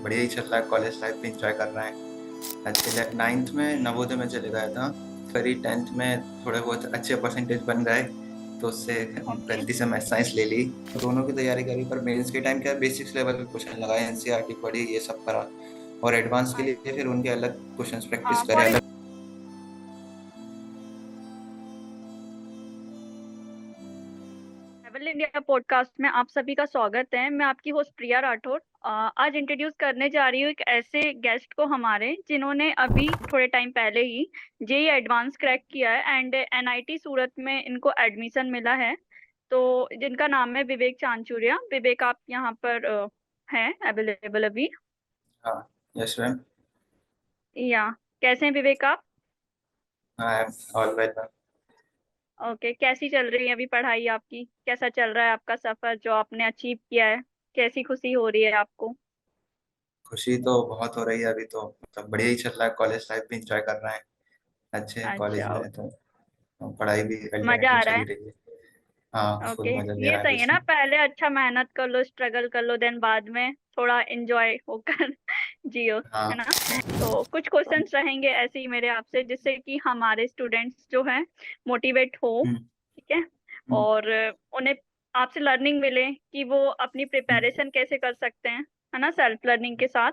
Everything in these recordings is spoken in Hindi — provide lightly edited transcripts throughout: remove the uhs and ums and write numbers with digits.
बढ़िया ही चल रहा है। कॉलेज लाइफ भी इंजॉय कर रहे हैं। एक्चुअली 9th में नवोदय में चले गया था। करीब 10th में थोड़े बहुत अच्छे परसेंटेज बन गए, तो उससे ओके। गलती से मैं साइंस ले ली। दोनों की तैयारी करी, पर मेंस के टाइम क्या बेसिक्स लेवल के क्वेश्चन लगाए, एनसीईआरटी पढ़ी, ये सब करा। और एडवांस के लिए फिर उनके अलग क्वेश्चंस प्रैक्टिस करे, फॉर अलग। ट्रैवल इंडिया पॉडकास्ट में आप सभी का स्वागत है। मैं आपकी होस्ट प्रिया राठौर आज इंट्रोड्यूस करने जा रही हूँ एक ऐसे गेस्ट को हमारे जिन्होंने अभी थोड़े टाइम पहले ही जेई एडवांस क्रैक किया है एंड एनआईटी सूरत में इनको एडमिशन मिला है। तो जिनका नाम है विवेक चांचुरिया। विवेक, आप यहाँ पर हैं अवेलेबल अभी? हाँ। Yes ma'am. या कैसे हैं विवेक आप? I am all well ma'am. Okay, कैसी चल रही है अभी पढ़ाई आपकी? कैसा चल रहा है आपका सफर जो आपने अचीव किया है? कैसी खुशी हो रही है आपको? खुशी तो बहुत हो रही है अभी, तो मतलब बढ़िया ही चल रहा है। कॉलेज लाइफ भी इंजॉय कर रहे हैं। अच्छे कॉलेज अच्छा, में है, तो पढ़ाई भी मजा अल्टरनेटिव आ रहा चली है। रही है। हाँ, फुल ओके, मजा ले ये रहा है अभी सही है ना, इसमें। पहले अच्छा मेहनत कर लो, स्ट्रगल कर लो, देन बाद में थोड़ा एंजॉय होकर जियो, है ना? हाँ। तो कुछ क्वेश्चंस रहेंगे ऐसे ही मेरे आपसे, जिससे कि हमारे स्टूडेंट्स जो हैं मोटिवेट हो। हम्म। ठीक है। हम्म। और उन्हें आपसे लर्निंग मिले कि वो अपनी हम्म। प्रिपरेशन कैसे कर सकते हैं, है ना, सेल्फ लर्निंग के साथ।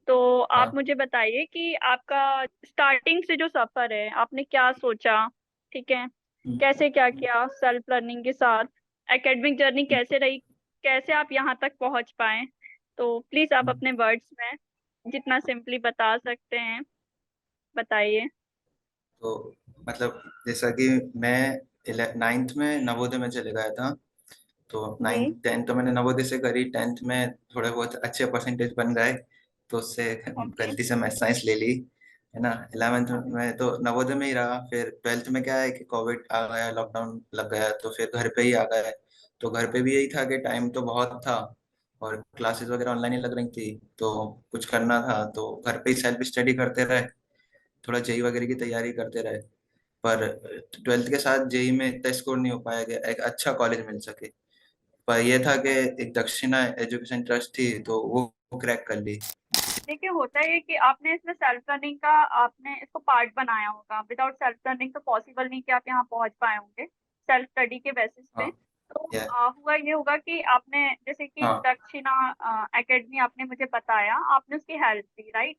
तो आप हाँ। मुझे बताइए कि आपका स्टार्टिंग से जो सफर है, आपने क्या सोचा? ठीक है। हम्म। कैसे क्या किया सेल्फ लर्निंग के साथ? एकेडमिक जर्नी कैसे रही? कैसे आप यहाँ तक पहुंच पाए? तो प्लीज आप हम्म। अपने वर्ड्स में जितना सिंपली बता सकते हैं बताइए। तो मतलब जैसा कि मैं 9th में नवोदय में चले गया था। तो जी। 9th 10th तो मैंने नवोदय से करी। 10th में थोड़े बहुत अच्छे परसेंटेज बन गए, तो उससे ओके। गलती से मैं साइंस ले ली, है ना। 11th okay. में तो नवोदय में ही रहा। फिर 12th में क्या है कि कोविड आ गया, लॉकडाउन लग गया, तो फिर घर पे ही आ गए। तो घर पे भी यही था कि टाइम तो बहुत था, और क्लासेस वगैरह ऑनलाइन ही लग रही थी, तो कुछ करना था तो घर पे ही सेल्फ स्टडी करते रहे। थोड़ा जेई वगैरह की तैयारी करते रहे। पर 12th के साथ जेई में इतना स्कोर नहीं हो पाया कि एक अच्छा कॉलेज मिल सके। पर यह था कि एक दक्षिणा एजुकेशन ट्रस्ट थी, तो वो क्रैक कर ली। देखिए, होता है कि आपने इसमें सेल्फ लर्निंग का आपने इसको पार्ट बनाया होगा। विदाउट सेल्फ लर्निंग तो पॉसिबल नहीं कि आप यहाँ पहुंच पाए होंगे सेल्फ स्टडी के बेसिस पे। हाँ। तो या। हुआ ये होगा कि आपने जैसे कि हाँ। दक्षिणा एकेडमी आपने मुझे बताया, आपने उसकी हेल्प दी, राइट?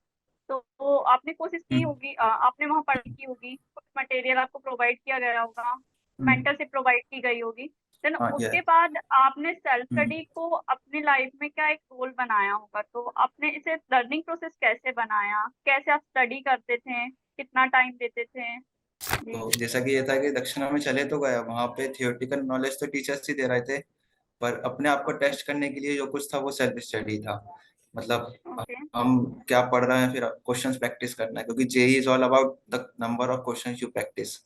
तो आपने कोशिश की हम्म। होगी, आपने वहाँ पढ़ाई की होगी, कुछ मटेरियल आपको प्रोवाइड किया गया होगा, हम्म। मेंटरशिप प्रोवाइड की गई होगी। देन हाँ। या। उसके बाद आपने सेल्फ हम्म। स्टडी को अपनी लाइफ में क्या एक रोल बनाया होगा। तो आपने इसे लर्निंग प्रोसेस कैसे बनाया? कैसे आप स्टडी करते थे? कितना टाइम देते थे? जी। तो जैसा कि ये था कि दक्षिणा में चले तो गया, वहां पे थियोरेटिकल नॉलेज तो टीचर्स ही दे रहे थे, पर अपने आप को ओके। टेस्ट करने के लिए जो कुछ था वो सेल्फ स्टडी था। मतलब ओके। हम क्या पढ़ रहे हैं, फिर क्वेश्चंस प्रैक्टिस करना है, क्योंकि JEE is all about the number of questions you practice.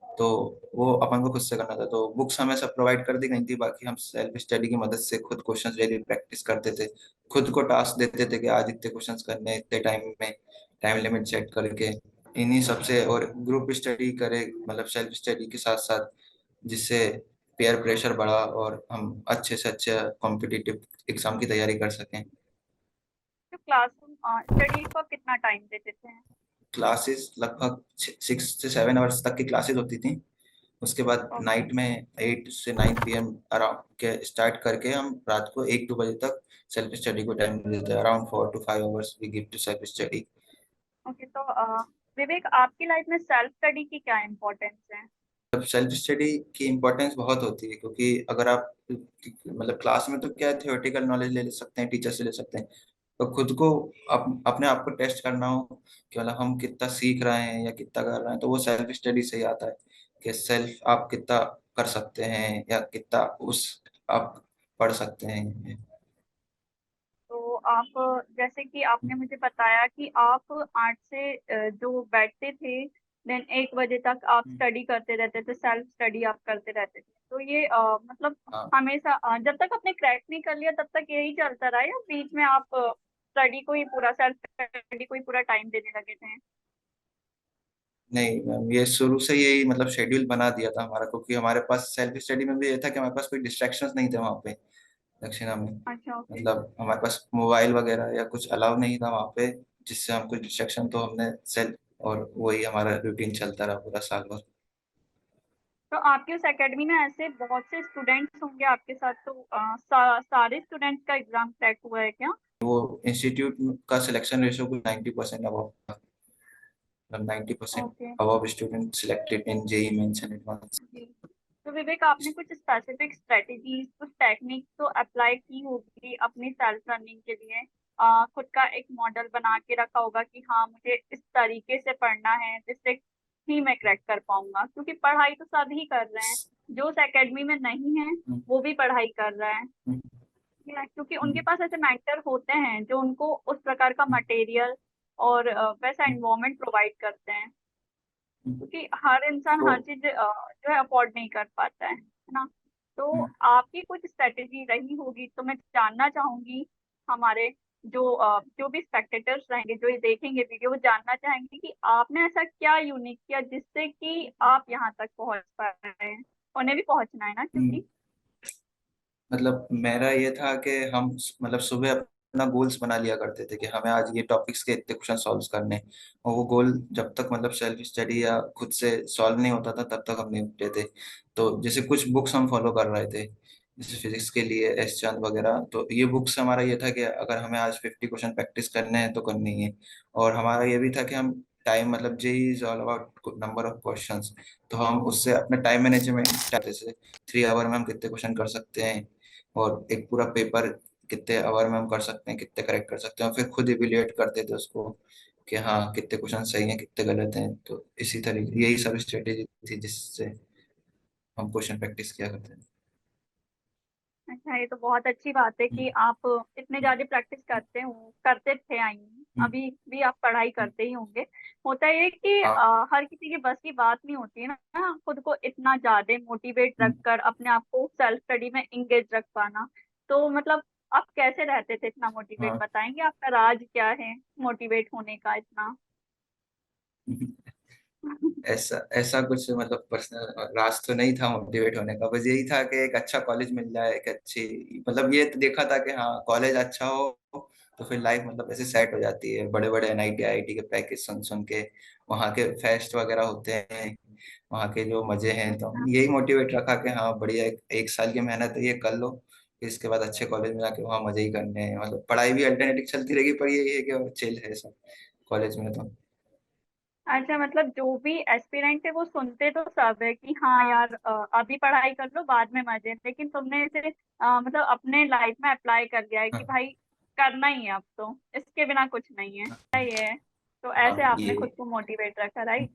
तो वो अपन को खुद से करना था, तो बुक्स हमें सब प्रोवाइड कर दी गई थी, बाकी हम सेल्फ स्टडी की मदद से खुद क्वेश्चंस डेली प्रैक्टिस करते थे। खुद को टास्क देते थे कि आज इतने क्वेश्चंस करने हैं, इतने टाइम में, टाइम लिमिट सेट करके। इन्हीं सबसे, और ग्रुप स्टडी करे, मतलब सेल्फ स्टडी के साथ साथ, जिससे पेयर प्रेशर बढ़ा और हम अच्छे से अच्छे कॉम्पिटिटिव एग्जाम की तैयारी कर सकें। तो क्लासरूम स्टडी को आप कितना टाइम देते थे? क्लासेस लगभग 6 से 7 आवर्स तक की क्लासेस होती थी। उसके बाद ओके। नाइट में 8 से 9 PM अराउंड के स्टार्ट करके हम रात को 1-2 बजे तक सेल्फ स्टडी को टाइम देते हैं। Around 4 to 5 hours we give to self study. Okay. तो विवेक, आपकी लाइफ में सेल्फ स्टडी की क्या इम्पोर्टेंस है? सेल्फ स्टडी की इम्पोर्टेंस बहुत होती है, क्योंकि अगर आप मतलब क्लास में तो क्या है, थियोरेटिकल नॉलेज ले सकते हैं, टीचर से ले सकते हैं। तो खुद को अपने आप को टेस्ट करना हो कि मतलब हम कितना सीख रहे हैं या कितना कर रहे हैं, तो वो सेल्फ स्टडी से ही आता है कि सेल्फ आप कितना कर सकते हैं या कितना उस आप पढ़ सकते हैं। तो आप जैसे कि आपने मुझे बताया कि आप 8 से जो बैठते थे, देन 1 बजे तक आप स्टडी करते रहते थे, सेल्फ स्टडी आप करते रहते थे। तो ये मतलब हाँ। हमेशा जब तक आपने क्रैक नहीं कर लिया तब तक यही चलता रहा, या बीच में आप स्टडी को ही पूरा सेल्फ स्टडी को ही पूरा टाइम देने लगे थे? नहीं मैम, ये शुरू से यही मतलब शेड्यूल बना दिया था हमारा, क्योंकि हमारे पास सेल्फ स्टडी में भी ये था कि हमारे पास कोई डिस्ट्रैक्शंस नहीं थे वहाँ पे। दक्षिणा में। अच्छा, ओके। मतलब हमारे पास मोबाइल वगैरह या कुछ अलाउ नहीं था वहाँ पे, जिससे हम कुछ डिस्ट्रक्शन, तो हमने सेल, और वही हमारा रूटीन चलता रहा पूरा साल भर। तो आपकी उस एकेडमी में ऐसे बहुत से स्टूडेंट्स होंगे आपके साथ, तो सारे स्टूडेंट्स का एग्जाम क्रैक हुआ है क्या? वो इंस्टीट्यूट का सिलेक्शन रेशियो कुछ 90% अबव, मतलब 90% okay. Above student selected in JEE Mains and advance. जी। तो विवेक, आपने कुछ स्पेसिफिक स्ट्रेटजीज, कुछ टेक्निक्स तो अप्लाई की होगी अपनी सेल्फ रनिंग के लिए? खुद का एक मॉडल बना के रखा होगा कि हाँ, मुझे इस तरीके से पढ़ना है जिससे ही मैं क्रैक कर पाऊंगा, क्योंकि पढ़ाई तो सभी कर रहे हैं। जो उस एकेडमी में नहीं है वो भी पढ़ाई कर रहा है। क्योंकि उनके पास ऐसे मेंटर होते हैं जो उनको उस प्रकार का मटेरियल और वैसा एनवायरनमेंट प्रोवाइड करते हैं, क्योंकि हर इंसान तो हर चीज जो है अफोर्ड नहीं कर पाता है ना? तो आपकी कुछ स्ट्रेटेजी रही होगी, तो मैं जानना चाहूंगी। हमारे जो भी स्पेक्टेटर्स रहेंगे, जो ये देखेंगे वीडियो, वो जानना चाहेंगे कि आपने ऐसा क्या यूनिक किया जिससे कि आप यहाँ तक पहुंच पा रहे हैं। उन्हें भी पहुंचना है ना, क्योंकि मतलब मेरा ये था कि हम मतलब सुबह अपना गोल्स बना लिया करते थे कि हमें आज ये टॉपिक्स के इतने क्वेश्चन सॉल्व करने हैं। और वो गोल जब तक मतलब सेल्फ स्टडी या खुद से सॉल्व नहीं होता था तब तक हम नहीं उठते थे। तो जैसे कुछ बुक्स हम फॉलो कर रहे थे, जैसे फिजिक्स के लिए एस चांद वगैरह, तो ये बुक्स हमारा ये था कि अगर हमें आज 50 क्वेश्चन प्रैक्टिस करने हैं तो करनी है। और हमारा ये भी था कि हम टाइम, मतलब JEE is all about number of questions, तो हम उससे अपने टाइम मैनेजमेंट, जैसे 3 आवर में हम कितने क्वेश्चन कर सकते हैं, और एक पूरा पेपर कितने आवर में हम कर सकते हैं, कितने करेक्ट कर सकते हैं, और फिर खुद इवेल्युएट करते थे उसको कि हाँ कितने क्वेश्चन सही हैं कितने गलत हैं। तो इसी तरीके यही सब स्ट्रेटेजी थी जिससे हम क्वेश्चन प्रैक्टिस किया करते थे। अच्छा, ये तो बहुत अच्छी बात है कि आप इतने ज्यादा प्रैक्टिस करते थे, आई हम्म, अभी भी आप पढ़ाई हम्म, करते ही होंगे। होता ये कि हाँ। हर किसी की बस की बात नहीं होती है ना, खुद को इतना ज्यादा मोटिवेट हम्म, रखकर अपने आप को सेल्फ स्टडी में इंगेज रख पाना। तो मतलब आप कैसे रहते थे इतना मोटिवेट? हाँ। बताएंगे आपका राज क्या है मोटिवेट होने का इतना? ऐसा ऐसा कुछ मतलब पर्सनल राज तो नहीं था मोटिवेट होने का, बस यही था कि एक अच्छा कॉलेज मिल जाए, एक अच्छी, मतलब ये तो देखा था कि हाँ कॉलेज अच्छा हो तो फिर लाइफ मतलब ऐसे सेट हो जाती है। बड़े बड़े एनआईटी आईआईटी के पैकेज सुन सुन के, वहाँ के फेस्ट वगैरह होते हैं, वहाँ के जो मजे हैं, तो यही मोटिवेट रखा कि हाँ बढ़िया, एक साल की मेहनत है ये कर लो, फिर इसके बाद अच्छे कॉलेज में जाके वहाँ मजे ही करने हैं। मतलब पढ़ाई भी अल्टरनेटिव चलती रहेगी, पर यही है कि चिल है सब कॉलेज में तो। अच्छा, मतलब जो भी एस्पिरेंट है वो सुनते तो सब है कि हाँ यार, अभी पढ़ाई कर लो बाद में मजे, लेकिन तुमने इसे मतलब अपने लाइफ में अप्लाई कर लिया है कि हाँ, भाई करना ही है, अब तो इसके बिना कुछ नहीं है। ये है। तो ऐसे हाँ, आपने ये, खुद को मोटिवेट रखा, राइट?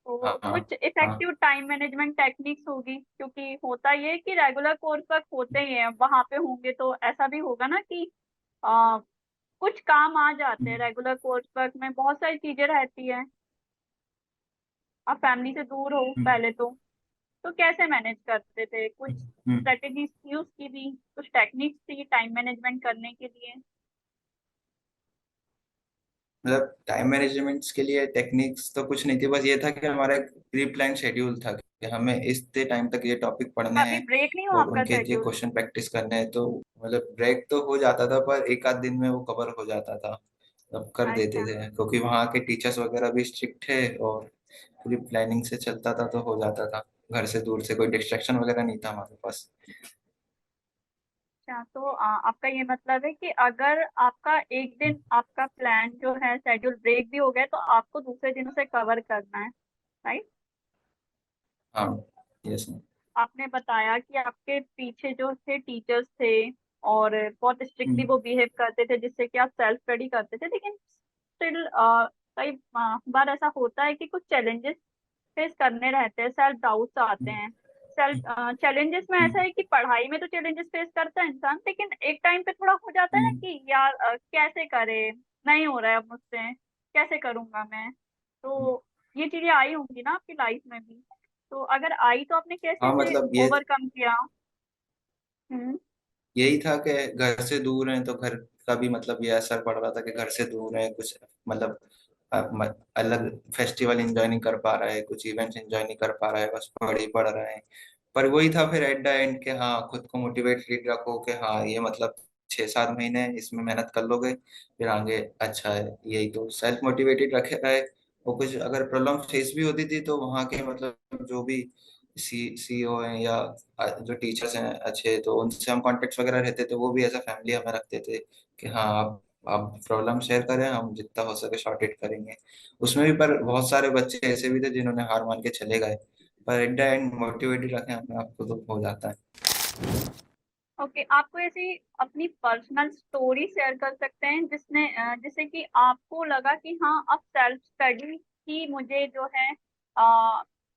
तो हाँ, हाँ, कुछ हाँ। इफेक्टिव टाइम मैनेजमेंट टेक्निक्स होगी, क्योंकि होता ये है कि रेगुलर कोर्स वर्क होते ही हैं, वहां पे होंगे तो ऐसा भी होगा ना कि आ, कुछ काम आ जाते हैं। रेगुलर कोर्स वर्क में बहुत सारी चीजें रहती है, आप फैमिली से दूर हो हम्म, पहले तो कैसे मैनेज करते थे? कुछ हम्म। स्ट्रेटेजीज थी उसकी भी, कुछ टेक्निक्स थी टाइम मैनेजमेंट करने के लिए? मतलब टाइम मैनेजमेंट्स के लिए टेक्निक्स तो कुछ नहीं थी, बस ये था कि हमारा एक प्री प्लान शेड्यूल था कि हमें इतने टाइम तक ये टॉपिक पढ़ने कभी हैं ब्रेक नहीं हो और आपका उनके ये शेड्यूल? क्वेश्चन प्रैक्टिस करने हैं। तो मतलब ब्रेक तो हो जाता था, पर एक आध दिन में वो कवर हो जाता था, तब कर देते अच्छा। थे, क्योंकि वहाँ के टीचर्स वगैरह भी स्ट्रिक्ट थे और पूरी प्लानिंग से चलता था, तो हो जाता था। घर से दूर से कोई डिस्ट्रैक्शन वगैरह नहीं था हमारे पास। अच्छा, तो आपका ये मतलब है कि अगर आपका एक दिन आपका प्लान जो है शेड्यूल ब्रेक भी हो गया तो आपको दूसरे दिन उसे कवर करना है, राइट? हाँ, यस। आपने बताया कि आपके पीछे जो थे टीचर्स थे और बहुत स्ट्रिक्टली हम्म, वो बिहेव करते थे, जिससे कि आप सेल्फ स्टडी करते थे, लेकिन स्टिल कई बार ऐसा होता है कि कुछ चैलेंजेस फेस करने रहते हैं, सेल्फ डाउट्स आते हैं। सेल्फ चैलेंजेस में ऐसा हम्म, है कि पढ़ाई में तो चैलेंजेस फेस करता है इंसान, लेकिन एक टाइम पे थोड़ा हो जाता है ना हम्म। कि यार कैसे करे, नहीं हो रहा है अब मुझसे, कैसे करूंगा मैं? तो ये चीजें आई होंगी ना आपकी लाइफ में भी? तो अगर आई तो आपने कैसे हाँ इसे मतलब ये ओवरकम किया? हम्म। यही था कि घर से दूर हैं तो घर का भी मतलब ये असर पड़ रहा था कि घर से दूर हैं, कुछ मतलब अलग फेस्टिवल एंजॉय नहीं कर पा रहा है, कुछ इवेंट्स एंजॉय नहीं कर पा रहा है, बस पढ़ ही पढ़ रहे हैं। पर वही था फिर एट द एंड के हाँ खुद को मोटिवेटेड रखो कि हाँ ये मतलब 6-7 महीने इसमें मेहनत कर लोगे फिर आगे अच्छा है, यही तो सेल्फ मोटिवेटेड रखे रहे। वो कुछ अगर प्रॉब्लम फेस भी होती थी तो वहाँ के मतलब जो भी सीईओ हैं या जो टीचर्स हैं अच्छे, तो उनसे हम कॉन्टेक्ट वगैरह रहते थे, वो भी एज अ फैमिली हमें रखते थे कि हाँ आप प्रॉब्लम शेयर करें, हम जितना हो सके सॉर्ट इट करेंगे। उसमें भी पर बहुत सारे बच्चे ऐसे भी थे जिन्होंने हार मान के चले गए, पर एट द एंड मोटिवेटेड रखें अपने आप को तो हो जाता है। ओके, आप कोई ऐसी अपनी पर्सनल स्टोरी शेयर कर सकते हैं जिससे कि आपको लगा कि हाँ अब सेल्फ स्टडी ही मुझे जो है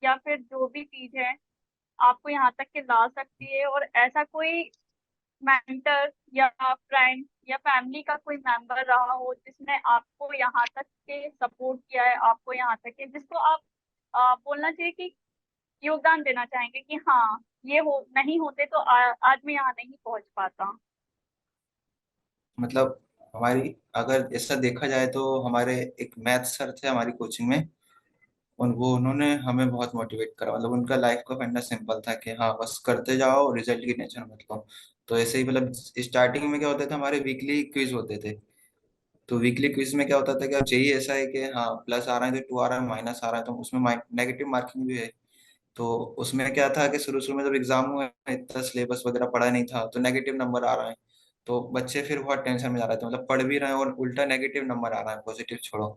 या फिर जो भी चीज है आपको यहाँ तक के ला सकती है, और ऐसा कोई मेंटर या फ्रेंड या फैमिली का कोई मेंबर रहा हो जिसने आपको यहाँ तक के सपोर्ट किया है, आपको यहाँ तक के जिसको आप बोलना चाहिए कि योगदान देना चाहेंगे कि हाँ ये हो नहीं होते तो आज मैं यहाँ नहीं पहुंच पाता। मतलब हमारी अगर ऐसा देखा जाए तो हमारे एक मैथ सर थे हमारी कोचिंग में, उन्होंने हमें बहुत मोटिवेट करा। मतलब उनका लाइफ का फंडा सिंपल था कि हाँ बस करते जाओ, रिजल्ट की टेंशन मत लो। तो ऐसे ही मतलब स्टार्टिंग में क्या होता था, हमारे वीकली क्विज होते थे। तो वीकली क्विज में क्या होता था कि अब जेई ऐसा है कि हाँ प्लस आ रहा है तो 2 आ रहा है, माइनस आ रहा है तो उसमें नेगेटिव मार्किंग भी है। तो उसमें क्या था कि शुरू शुरू में जब एग्जाम हुआ इतना सिलेबस वगैरह पढ़ा नहीं था तो नेगेटिव नंबर आ रहा है। तो बच्चे फिर बहुत टेंशन में जा रहे थे, मतलब पढ़ भी रहे हैं और उल्टा नेगेटिव नंबर आ रहा है, पॉजिटिव छोड़ो।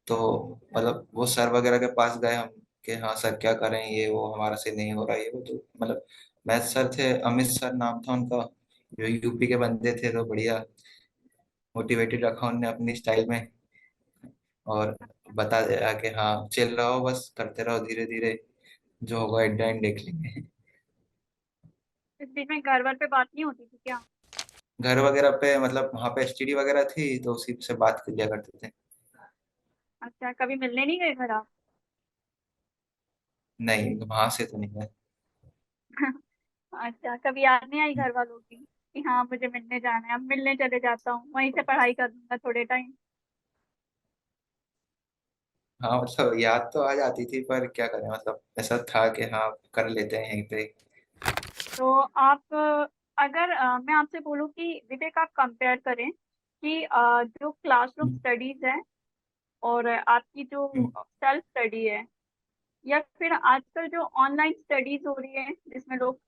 तो मतलब वो सर वगैरह के पास गए हम कि हाँ सर क्या करें, ये वो हमारा से नहीं हो रहा है ये वो। तो मतलब मैथ सर थे, अमित सर नाम था उनका, जो यूपी के बंदे थे, तो बढ़िया मोटिवेटेड रखा उनने अपनी स्टाइल में। और बता दिया कि हाँ चिल रहो, बस करते रहो धीरे धीरे, जो होगा एट द एंड देख लेंगे। इस बीच में घर वर पे बात नहीं होती थी क्या? घर वगैरह पे मतलब वहाँ पे एसटीडी वगैरह थी तो उसी से बात कर लिया करते थे। अच्छा, कभी मिलने नहीं गए घर आप? नहीं वहां से तो नहीं है। अच्छा, कभी याद नहीं आई घर वालों की कि हाँ मुझे मिलने जाना है, अब मिलने चले जाता हूँ, वहीं से पढ़ाई कर लूंगा थोड़े टाइम। हाँ मतलब याद तो आ जाती थी पर क्या करें, मतलब ऐसा था कि हाँ कर लेते हैं यहीं पे। तो आप अगर मैं आपसे बोलूँ कि विवेक आप कंपेयर करें कि जो क्लासरूम हम्म, स्टडीज है और आपकी जो हम्म, सेल्फ स्टडी है, या फिर आजकल जो ऑनलाइन स्टडीज हो रही है जिसमें लोग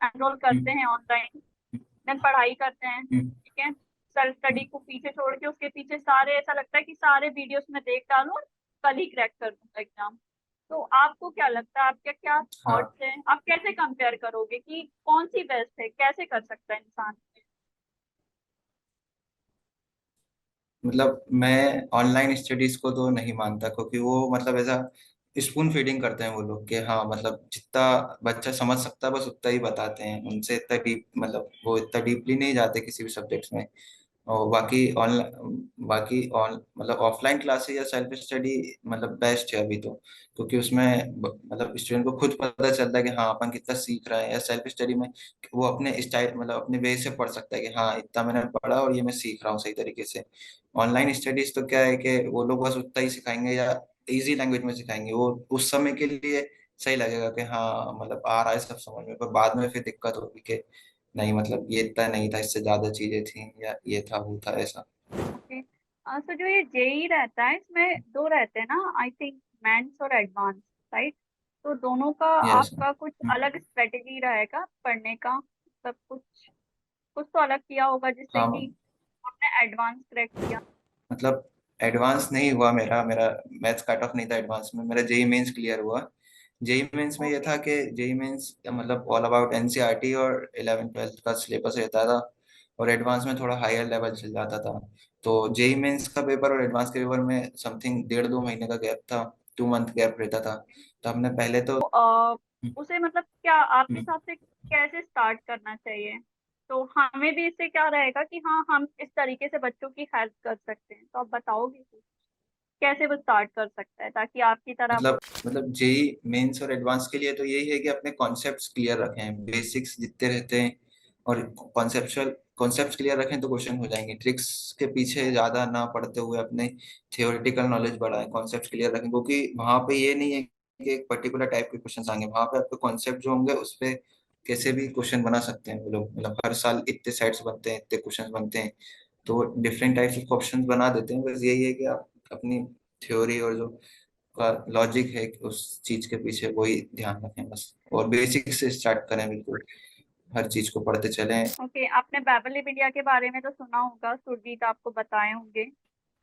एनरोल करते हम्म, हैं ऑनलाइन, देन पढ़ाई करते हैं, हम्म, ठीक है, सेल्फ स्टडी को पीछे छोड़ के उसके पीछे सारे ऐसा लगता है कि सारे वीडियोस में देख डालूं और कल ही क्रैक कर दूंगा एग्जाम। तो आपको क्या लगता है, आपके क्या हाँ थॉट्स हैं, आप कैसे कंपेयर करोगे कि कौन सी बेस्ट है, कैसे कर सकता है इंसान? मतलब मैं ऑनलाइन स्टडीज को तो नहीं मानता, क्योंकि वो मतलब ऐसा स्पून फीडिंग करते हैं वो लोग कि हाँ मतलब जितना बच्चा समझ सकता है बस उतना ही बताते हैं, उनसे इतना डीप मतलब वो इतना डीपली नहीं जाते किसी भी सब्जेक्ट्स में। और बाकी ऑन मतलब ऑफलाइन क्लासेस या सेल्फ स्टडी मतलब बेस्ट है अभी तो, क्योंकि उसमें मतलब स्टूडेंट को खुद पता चलता है कि हाँ अपन कितना सीख रहे हैं। या सेल्फ स्टडी में वो अपने स्टाइल मतलब अपने वे से पढ़ सकता है कि हाँ इतना मैंने पढ़ा और ये मैं सीख रहा हूँ सही तरीके से। ऑनलाइन स्टडीज तो क्या है कि वो लोग बस उतना ही सिखाएंगे या इजी लैंग्वेज में सिखाएंगे, वो उस समय के लिए सही लगेगा कि हाँ मतलब आ रहा है सब समझ में, पर बाद में फिर दिक्कत होगी कि नहीं मतलब ये इतना नहीं था, इससे ज्यादा चीजें थी या ये था वो था ऐसा। ओके, तो जो ये जेई रहता है इसमें दो रहते हैं ना, आई थिंक मेंस और एडवांस, राइट? तो दोनों का यस। आपका कुछ अलग स्ट्रेटेजी रहेगा पढ़ने का, सब कुछ कुछ तो अलग किया होगा जिससे हाँ कि आपने एडवांस क्रैक किया। मतलब एडवांस नहीं हुआ मेरा मेरा मैथ्स कट ऑफ नहीं था एडवांस में, मेरा जेई मेंस क्लियर हुआ। जेई मेंस में ये ओके। था कि जेई मेंस मतलब ऑल अबाउट एनसीईआरटी और 11th 12th का सिलेबस रहता था, और एडवांस में थोड़ा हायर लेवल चल जाता था। तो जेई मेंस का पेपर और एडवांस के पेपर में समथिंग 1.5-2 महीने का गैप था, 2 मंथ गैप रहता था। तो हमने पहले तो तो उसे मतलब क्या आपके हिसाब से कैसे स्टार्ट करना चाहिए? तो हमें भी इससे क्या रहेगा कि हाँ हम इस तरीके से बच्चों की हेल्प कर सकते हैं, तो आप बताओगे कुछ कैसे वो स्टार्ट कर सकता है ताकि आपकी तरह वो। मतलब जेई मेंस और एडवांस के लिए तो यही है कि अपने कॉन्सेप्ट्स क्लियर रखें, बेसिक्स जितने रहते हैं, और कॉन्सेप्ट्स क्लियर रखें तो क्वेश्चन हो जाएंगे। ट्रिक्स के पीछे ज्यादा ना पढ़ते हुए अपने थियोरेटिकल नॉलेज बढ़ाएं, कॉन्सेप्ट्स क्लियर रखें, क्योंकि वहां पे ये नहीं है कि एक पर्टिकुलर टाइप के क्वेश्चन आएंगे, वहां पे आपके कॉन्सेप्ट जो होंगे उस पे कैसे भी क्वेश्चन बना सकते हैं वो लोग। मतलब हर साल इतने सेट्स बनते हैं, इतने क्वेश्चन बनते हैं, तो डिफरेंट टाइप्स ऑफ ऑप्शन बना देते हैं। बस यही है कि आप अपनी थ्योरी और जो का लॉजिक है उस चीज के पीछे वही ध्यान रखें बस, और बेसिक से स्टार्ट करें, बिल्कुल हर चीज को पढ़ते चलें। ओके, आपने बेबल इंडिया के बारे में तो सुना होगा, सुरजीत आपको बताए होंगे,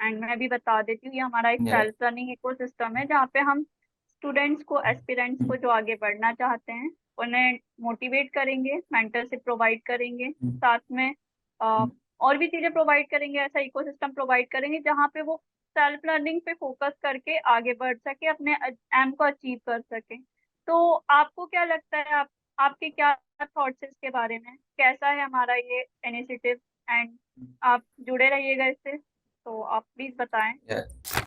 एंड मैं भी बता देती हूँ। ये हमारा एक या सेल्फ लर्निंग इकोसिस्टम है जहाँ पे हम स्टूडेंट्स को, एस्पिरेंट्स को जो आगे बढ़ना चाहते हैं उन्हें मोटिवेट करेंगे, मेंटरशिप प्रोवाइड करेंगे, साथ में और भी चीजें प्रोवाइड करेंगे। ऐसा इकोसिस्टम प्रोवाइड करेंगे जहाँ पे वो सेल्फ लर्निंग पे फोकस करके आगे बढ़ सके, अपने एम को अचीव कर सके। तो आपको क्या लगता है, आपके क्या थॉट्स इसके बारे में, कैसा है हमारा ये इनिशिएटिव? एंड आप जुड़े रहिएगा इससे, तो आप प्लीज बताएं।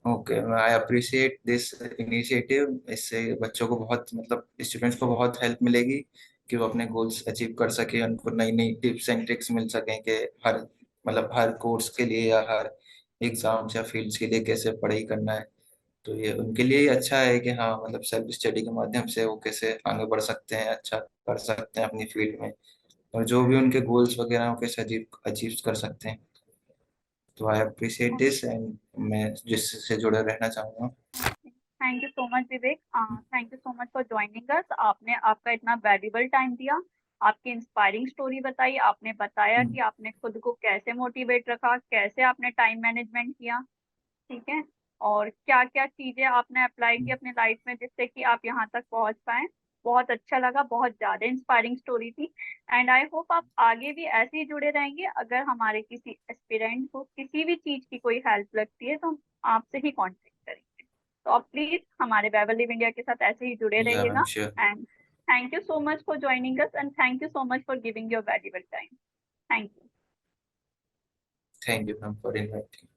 Okay, I appreciate this initiative. इससे बच्चों को बहुत, मतलब स्टूडेंट्स को बहुत हेल्प मिलेगी कि वो अपने गोल्स अचीव कर सके। उनको नई नई टिप्स एंड ट्रिक्स मिल सकें कि हर, मतलब हर कोर्स के लिए या हर एग्जाम्स या फील्ड्स के लिए कैसे पढ़ाई करना है। तो ये उनके लिए ही अच्छा है कि हाँ, मतलब सेल्फ स्टडी के माध्यम से वो कैसे आगे बढ़ सकते हैं, अच्छा कर सकते हैं अपनी फील्ड में, और जो भी उनके गोल्स वगैरह हैं, वो कैसे अचीव अचीव कर सकते हैं। तो आई अप्रिशिएट दिस, एंड मैं जिससे जुड़े रहना चाहूँगा। Thank you so much Vivek, thank you so much for joining us. आपने आपका इतना वैल्यूबल टाइम दिया, आपकी इंस्पायरिंग स्टोरी बताई, आपने बताया कि आपने खुद को कैसे मोटिवेट रखा, कैसे आपने टाइम मैनेजमेंट किया, ठीक है, और क्या क्या चीजें आपने अप्लाई की अपने लाइफ में जिससे कि आप यहाँ तक पहुंच पाए। बहुत अच्छा लगा, बहुत ज्यादा इंस्पायरिंग स्टोरी थी। एंड आई होप आप आगे भी ऐसे ही जुड़े रहेंगे। अगर हमारे किसी एस्पिरेंट को किसी भी चीज की कोई हेल्प लगती है तो हम आपसे ही कांटेक्ट करेंगे। तो आप प्लीज हमारे वेबल लिव इंडिया के साथ ऐसे ही जुड़े या मैम, रहिएगा। Sure. And thank you so much for joining us, and thank you so much for giving your valuable time. Thank you. Thank you ma'am for inviting.